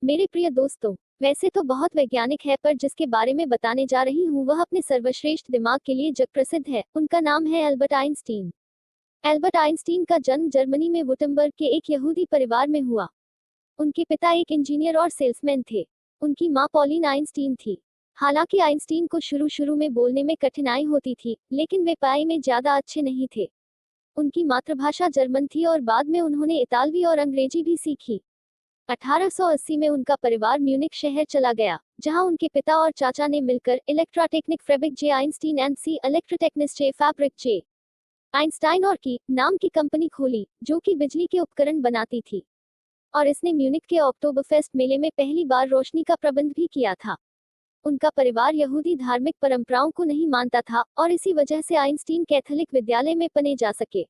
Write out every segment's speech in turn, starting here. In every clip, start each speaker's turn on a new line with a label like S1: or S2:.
S1: मेरे प्रिय दोस्तों, वैसे तो बहुत वैज्ञानिक है पर जिसके बारे में बताने जा रही हूँ वह अपने सर्वश्रेष्ठ दिमाग के लिए जग प्रसिद्ध है। उनका नाम है एल्बर्ट आइंस्टीन। एल्बर्ट आइंस्टीन का जन्म जर्मनी में वुटेम्बर्ग के एक यहूदी परिवार में हुआ। उनके पिता एक इंजीनियर और सेल्समैन थे। उनकी मां पॉलिन आइंस्टीन थी। हालांकि आइंस्टीन को शुरू में बोलने में कठिनाई होती थी, लेकिन वे पढ़ाई में ज्यादा अच्छे नहीं थे। उनकी मातृभाषा जर्मन थी और बाद में उन्होंने इतालवी और अंग्रेजी भी सीखी। 1880 में उनका परिवार म्यूनिख शहर चला गया, जहां उनके पिता और चाचा ने मिलकर electrotechnic fabric J Einstein and C electrotechnics J fabric J Einstein और की नाम की कंपनी खोली, जो कि बिजली के उपकरण बनाती थी। और इसने म्यूनिख के ऑक्टोबरफेस्ट मेले में पहली बार रोशनी का प्रबंध भी किया था। उनका परिवार यहूदी धार्मिक परंपराओं को नहीं मानता था और इसी वजह से आइंस्टीन कैथोलिक विद्यालय में पढ़े जा सके।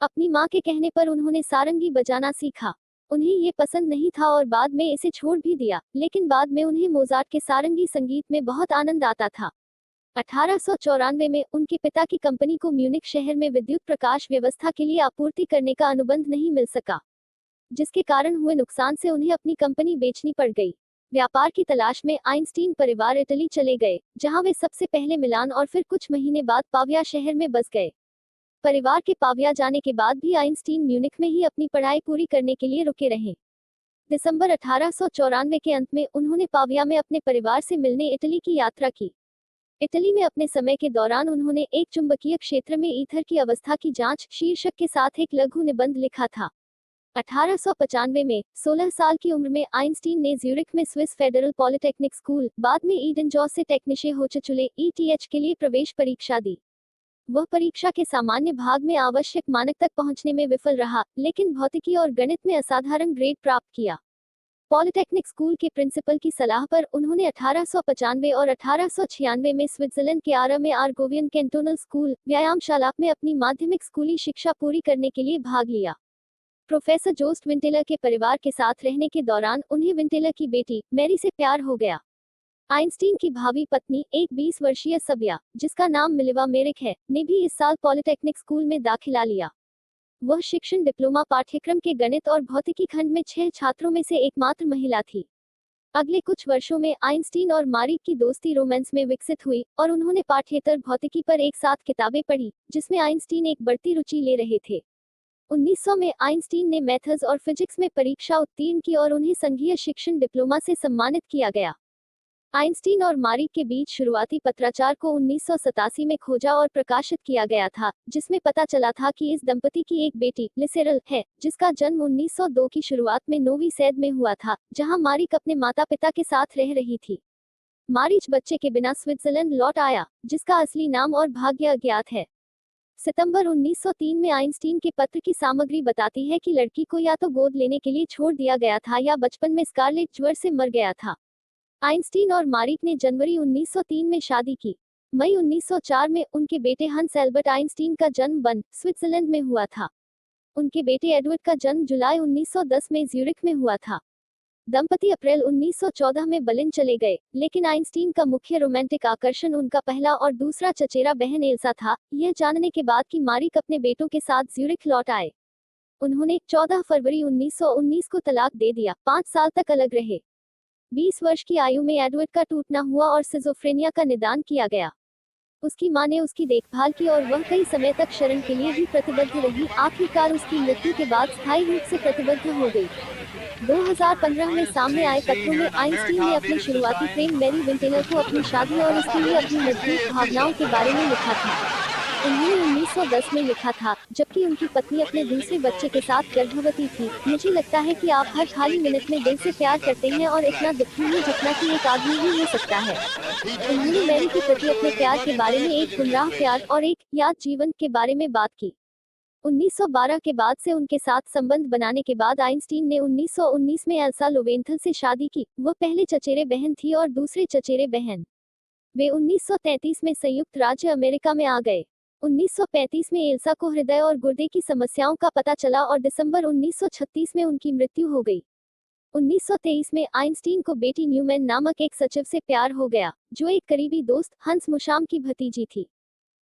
S1: अपनी मां के कहने पर उन्होंने सारंगी बजाना सीखा। उन्हें ये पसंद नहीं था और बाद में इसे छोड़ भी दिया, लेकिन बाद में उन्हें मोजार्ट के सारंगी संगीत में बहुत आनंद आता था। 1894 में उनके पिता की कंपनी को म्यूनिख शहर में विद्युत प्रकाश व्यवस्था के लिए आपूर्ति करने का अनुबंध नहीं मिल सका, जिसके कारण हुए नुकसान से उन्हें अपनी कंपनी बेचनी पड़ गई। व्यापार की तलाश में आइंस्टीन परिवार इटली चले गए, जहां वे सबसे पहले मिलान और फिर कुछ महीने बाद पाविया शहर में बस गए। परिवार के पाविया जाने के बाद भी आइंस्टीन म्यूनिख में ही अपनी पढ़ाई पूरी करने के लिए रुके रहे। दिसंबर 1894 के अंत में उन्होंने पाविया में अपने परिवार से मिलने इटली की यात्रा की। इटली में अपने समय के दौरान उन्होंने एक चुंबकीय क्षेत्र में ईथर की अवस्था की जांच शीर्षक के साथ एक लघु निबंध लिखा था। 1895 में 16 साल की उम्र में आइंस्टीन ने ज्यूरिख में स्विस फेडरल पॉलिटेक्निक स्कूल, बाद में ईडन जॉसे टेक्निशे होचुले ईटीएच के लिए प्रवेश परीक्षा दी। वह परीक्षा के सामान्य भाग में आवश्यक मानक तक पहुंचने में विफल रहा, लेकिन भौतिकी और गणित में असाधारण ग्रेड प्राप्त किया। पॉलिटेक्निक स्कूल के प्रिंसिपल की सलाह पर उन्होंने 1895 और 1896 में स्विट्जरलैंड के आरा में आर्गोवियन कैंटोनल स्कूल, व्यायामशाला में अपनी माध्यमिक स्कूली शिक्षा पूरी करने के लिए भाग लिया। प्रोफेसर जोस्ट विंटेलर के परिवार के साथ रहने के दौरान उन्हें विंटेलर की बेटी मैरी से प्यार हो गया। आइंस्टीन की भावी पत्नी, एक 20 वर्षीय सबिया, जिसका नाम मिलिवा मेरिक है, ने भी इस साल पॉलिटेक्निक स्कूल में दाखिला लिया। वह शिक्षण डिप्लोमा पाठ्यक्रम के गणित और भौतिकी खंड में 6 छात्रों में से एकमात्र महिला थी। अगले कुछ वर्षों में आइंस्टीन और मारी की दोस्ती रोमांस में विकसित हुई और उन्होंने पाठ्येतर भौतिकी पर एक साथ किताबें पढ़ी, जिसमें आइंस्टीन एक बढ़ती रुचि ले रहे थे। 1900 में आइंस्टीन ने मैथ्स और फिजिक्स में परीक्षा उत्तीर्ण की और उन्हें संघीय शिक्षण डिप्लोमा से सम्मानित किया गया। आइंस्टीन और मारी के बीच शुरुआती पत्राचार को 1987 में खोजा और प्रकाशित किया गया था, जिसमें पता चला था कि इस दंपति की एक बेटी लिसेरल है, जिसका जन्म 1902 की शुरुआत में नोवी सैद में हुआ था, जहां मारिक अपने माता-पिता के साथ रह रही थी। मारिच बच्चे के बिना स्विट्जरलैंड लौट आया, जिसका असली नाम और भाग्य अज्ञात है। सितंबर 1903 में आइंस्टीन के पत्र की सामग्री बताती है कि लड़की को या तो गोद लेने के लिए छोड़ दिया गया था या बचपन में स्कारलेट ज्वर से मर गया था। आइंस्टीन और मारिक ने जनवरी 1903 में शादी की। मई 1904 में उनके बेटे हंस एल्बर्ट आइंस्टीन का जन्म बर्न, स्विट्जरलैंड में हुआ था। उनके बेटे एडवर्ड का जन्म जुलाई 1910 में ज्यूरिख में हुआ था। दंपति अप्रैल 1914 में बर्लिन चले गए, लेकिन आइंस्टीन का मुख्य रोमांटिक आकर्षण उनका पहला और दूसरा चचेरा बहन एल्सा था, यह जानने के बाद कि मारिक अपने बेटों के साथ ज्यूरिख लौट आए। उन्होंने 14 फरवरी 1919 को तलाक दे दिया। 5 साल तक अलग रहे। 20 वर्ष की आयु में एडवर्ड का टूटना हुआ और सिजोफ्रेनिया का निदान किया गया। उसकी मां ने उसकी देखभाल की और वह कई समय तक शरण के लिए भी प्रतिबद्ध रही। आखिरकार उसकी मृत्यु के बाद स्थायी रूप से प्रतिबद्ध हो गई। 2015 में सामने आए पत्रों में आइंस्टीन ने अपने शुरुआती प्रेम मैरी विंटेलर को अपनी शादी और उसके लिए अपनी मजबूत भावनाओं के बारे में लिखा था। उन्होंने 1910 में लिखा था, जबकि उनकी पत्नी अपने दूसरे बच्चे के साथ गर्भवती थी, मुझे लगता है कि आप हर खाली मिनट में दिल से प्यार करते हैं और इतना दुखी हूँ जितना कि एक आदमी ही हो सकता है। उन्होंने मैरी के प्रति अपने प्यार के बारे में एक गुमराह प्यार और एक याद जीवन के बारे में बात की। 1912 के बाद से उनके साथ संबंध बनाने के बाद आइंस्टीन ने 1919 में एल्सा लोवेंथल से शादी की। वह पहले चचेरे बहन थी और दूसरे चचेरे बहन। वे 1933 में संयुक्त राज्य अमेरिका में आ गए। 1935 में एल्सा को हृदय और गुर्दे की समस्याओं का पता चला और दिसंबर 1936 में उनकी मृत्यु हो गई। 1923 में आइंस्टीन को बेटी न्यूमैन नामक एक सचिव से प्यार हो गया, जो एक करीबी दोस्त हंस मुशाम की भतीजी थी।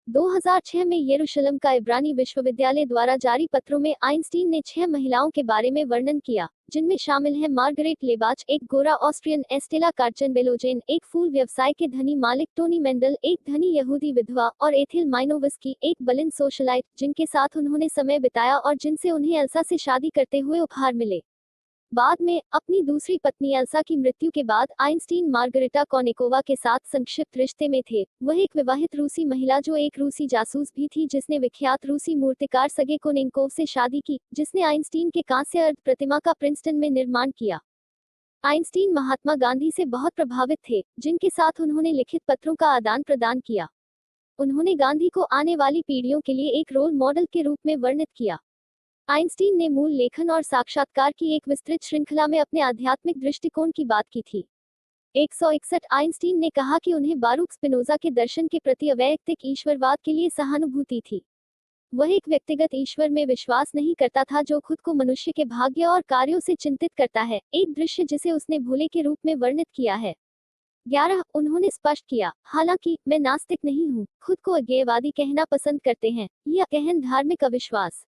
S1: 2006 में यरूशलेम का इब्रानी विश्वविद्यालय द्वारा जारी पत्रों में आइंस्टीन ने 6 महिलाओं के बारे में वर्णन किया, जिनमें शामिल हैं मार्गरेट लेबाच, एक गोरा ऑस्ट्रियन, एस्टेला कार्चन-बेलोजेन, एक फूल व्यवसाय के धनी मालिक टोनी मेंडल, एक धनी यहूदी विधवा, और एथिल माइनोवस्की, एक बलिन सोशलाइट, जिनके साथ उन्होंने समय बिताया और जिनसे उन्हें एल्सा से शादी करते हुए उपहार मिले। बाद में, अपनी दूसरी पत्नी एल्सा की मृत्यु के बाद आइंस्टीन मार्गरेटा कोनेकोवा के साथ संक्षिप्त रिश्ते में थे। वह एक विवाहित रूसी महिला जो एक रूसी जासूस भी थी, जिसने विख्यात रूसी मूर्तिकार सर्गेई कोनेंकोव से शादी की, जिसने आइंस्टीन के कांस्य अर्ध प्रतिमा का प्रिंसटन में निर्माण किया। आइंस्टीन महात्मा गांधी से बहुत प्रभावित थे, जिनके साथ उन्होंने लिखित पत्रों का आदान प्रदान किया। उन्होंने गांधी को आने वाली पीढ़ियों के लिए एक रोल मॉडल के रूप में वर्णित किया। आइंस्टीन ने मूल लेखन और साक्षात्कार की एक विस्तृत श्रृंखला में अपने आध्यात्मिक दृष्टिकोण की बात की थी। 161 आइंस्टीन ने कहा कि उन्हें बारूक स्पिनोजा के दर्शन के प्रति अवैयक्तिक ईश्वरवाद के लिए सहानुभूति थी। वह एक व्यक्तिगत ईश्वर में विश्वास नहीं करता था जो खुद को मनुष्य के भाग्य और कार्यों से चिंतित करता है, एक दृश्य जिसे उसने भोले के रूप में वर्णित किया है। 11 उन्होंने स्पष्ट किया, हालांकि मैं नास्तिक नहीं हूँ, खुद को अज्ञेयवादी कहना पसंद करते हैं, यह गहन धार्मिक अविश्वास।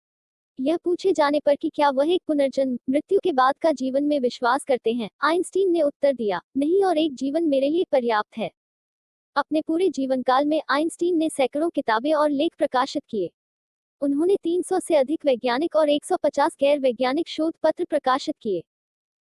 S1: यह पूछे जाने पर कि क्या वह एक पुनर्जन्म, मृत्यु के बाद का जीवन में विश्वास करते हैं, आइंस्टीन ने उत्तर दिया, नहीं, और एक जीवन मेरे लिए पर्याप्त है। अपने पूरे जीवनकाल में आइंस्टीन ने सैकड़ों किताबें और लेख प्रकाशित किए। उन्होंने 300 से अधिक वैज्ञानिक और 150 गैर वैज्ञानिक शोध पत्र प्रकाशित किए।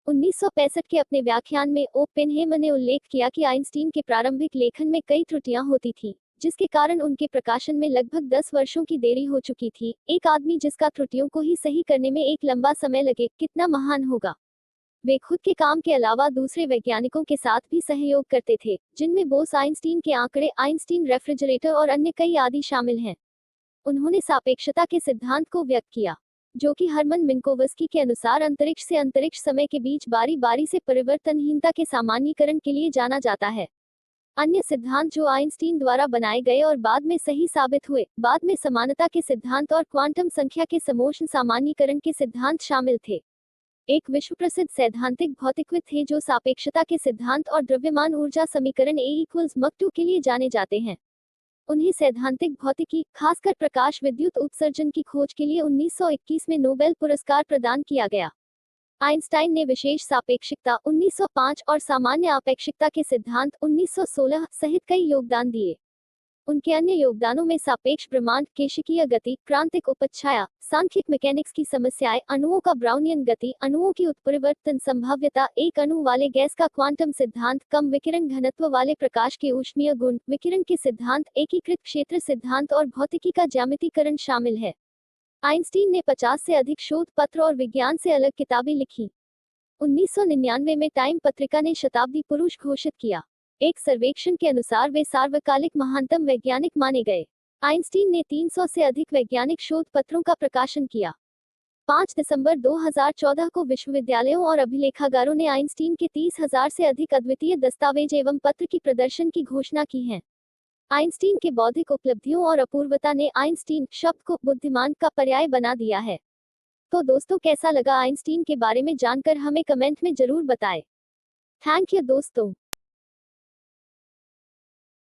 S1: 1965 के अपने व्याख्यान में ओपेनहेमर ने उल्लेख किया कि आइंस्टीन के प्रारंभिक लेखन में कई त्रुटियां होती थीं, जिसके कारण उनके प्रकाशन में लगभग 10 वर्षों की देरी हो चुकी थी। एक आदमी जिसका त्रुटियों को ही सही करने में एक लंबा समय लगे, कितना महान होगा। वे खुद के काम के अलावा दूसरे वैज्ञानिकों के साथ भी सहयोग करते थे, जिनमें बोस आइंस्टीन के आंकड़े, आइंस्टीन रेफ्रिजरेटर और अन्य कई आदि शामिल हैं। उन्होंने सापेक्षता के सिद्धांत को व्यक्त किया, जो कि हरमन मिन्कोवस्की के अनुसार अंतरिक्ष से अंतरिक्ष समय के बीच बारी बारी से परिवर्तनहीनता के सामान्यीकरण के लिए जाना जाता है। अन्य सिद्धांत जो आइंस्टीन द्वारा बनाए गए और बाद में सही साबित हुए, बाद में समानता के सिद्धांत और क्वांटम संख्या के समोष्ण सामान्यीकरण के सिद्धांत शामिल थे। एक विश्व प्रसिद्ध सैद्धांतिक भौतिकविद थे जो सापेक्षता के सिद्धांत और द्रव्यमान ऊर्जा समीकरण E=mc2 के लिए जाने जाते हैं। उन्हें सैद्धांतिक भौतिकी, खासकर प्रकाश विद्युत उत्सर्जन की खोज के लिए 1921 में नोबेल पुरस्कार प्रदान किया गया। आइंस्टाइन ने विशेष सापेक्षिकता 1905 और सामान्य आपेक्षिकता के सिद्धांत 1916 सहित कई योगदान दिए। उनके अन्य योगदानों में सापेक्ष ब्रह्मांड, केशिकीय गति, क्रांतिक उपच्छाया, सांख्यिक मैकेनिक्स की समस्याएं, अणुओं का ब्राउनियन गति, अणुओं की उत्परिवर्तन संभाव्यता, एक अणु वाले गैस का क्वांटम सिद्धांत, कम विकिरण घनत्व वाले प्रकाश के ऊष्मीय गुण, विकिरण के सिद्धांत, एकीकृत क्षेत्र सिद्धांत और भौतिकी का ज्यामितीकरण शामिल है। आइंस्टीन ने 50 से अधिक शोध पत्र और विज्ञान से अलग किताबें लिखी। 1999 में टाइम पत्रिका ने शताब्दी पुरुष घोषित किया। एक सर्वेक्षण के अनुसार वे सार्वकालिक महानतम वैज्ञानिक माने गए। आइंस्टीन ने 300 से अधिक वैज्ञानिक शोध पत्रों का प्रकाशन किया। 5 दिसंबर 2014 को विश्वविद्यालयों और अभिलेखागारों ने आइंस्टीन के 30,000 से अधिक अद्वितीय दस्तावेज एवं पत्र की प्रदर्शन की घोषणा की है। आइंस्टीन के बौद्धिक उपलब्धियों और अपूर्वता ने आइंस्टीन शब्द को बुद्धिमान का पर्याय बना दिया है। तो दोस्तों, कैसा लगा आइंस्टीन के बारे में जानकर हमें कमेंट में जरूर बताएं। थैंक यू दोस्तों।